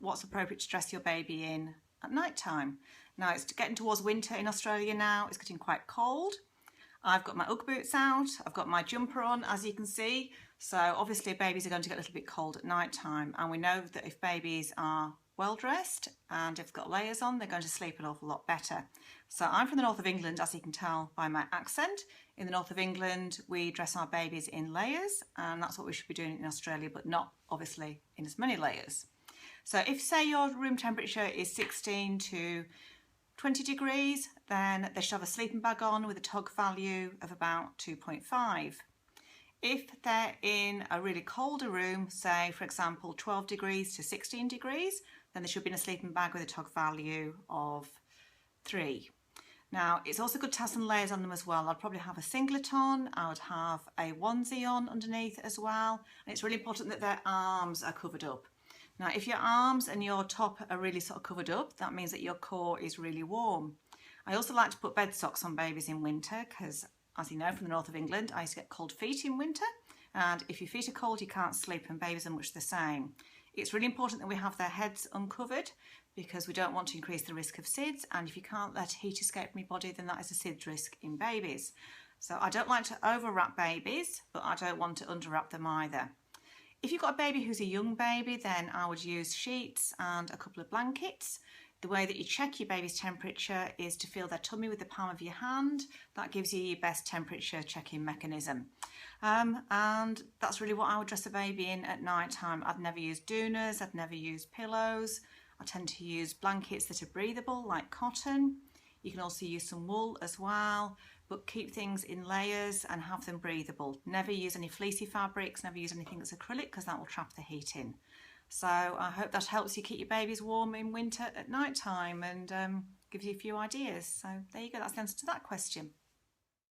what's appropriate to dress your baby in at night time. Now it's getting towards winter in Australia now, it's getting quite cold. I've got my Ugg boots out, I've got my jumper on, as you can see. So obviously babies are going to get a little bit cold at night time, and we know that if babies are well dressed and have got layers on, they're going to sleep an awful lot better. So I'm from the north of England, as you can tell by my accent. In the north of England, we dress our babies in layers, and that's what we should be doing in Australia, but not obviously in as many layers. So if, say, your room temperature is 16 to 20 degrees, then they should have a sleeping bag on with a tug value of about 2.5. If they're in a really colder room, say for example 12 degrees to 16 degrees, then they should be in a sleeping bag with a tug value of 3. Now it's also good to have some layers on them as well. I'd probably have a singlet on, I would have a onesie on underneath as well, and it's really important that their arms are covered up. Now if your arms and your top are really sort of covered up, that means that your core is really warm. I also like to put bed socks on babies in winter because, as you know, from the north of England, I used to get cold feet in winter, and if your feet are cold you can't sleep, and babies are much the same. It's really important that we have their heads uncovered because we don't want to increase the risk of SIDS, and if you can't let heat escape from your body, then that is a SIDS risk in babies. So I don't like to overwrap babies, but I don't want to underwrap them either. If you've got a baby who's a young baby, then I would use sheets and a couple of blankets. The way that you check your baby's temperature is to feel their tummy with the palm of your hand. That gives you your best temperature checking mechanism. And that's really what I would dress a baby in at night time. I'd never use doonas, I'd never use pillows. I tend to use blankets that are breathable, like cotton. You can also use some wool as well, but keep things in layers and have them breathable. Never use any fleecy fabrics, never use anything that's acrylic because that will trap the heat in. So I hope that helps you keep your babies warm in winter at night time and gives you a few ideas. So there you go, that's the answer to that question.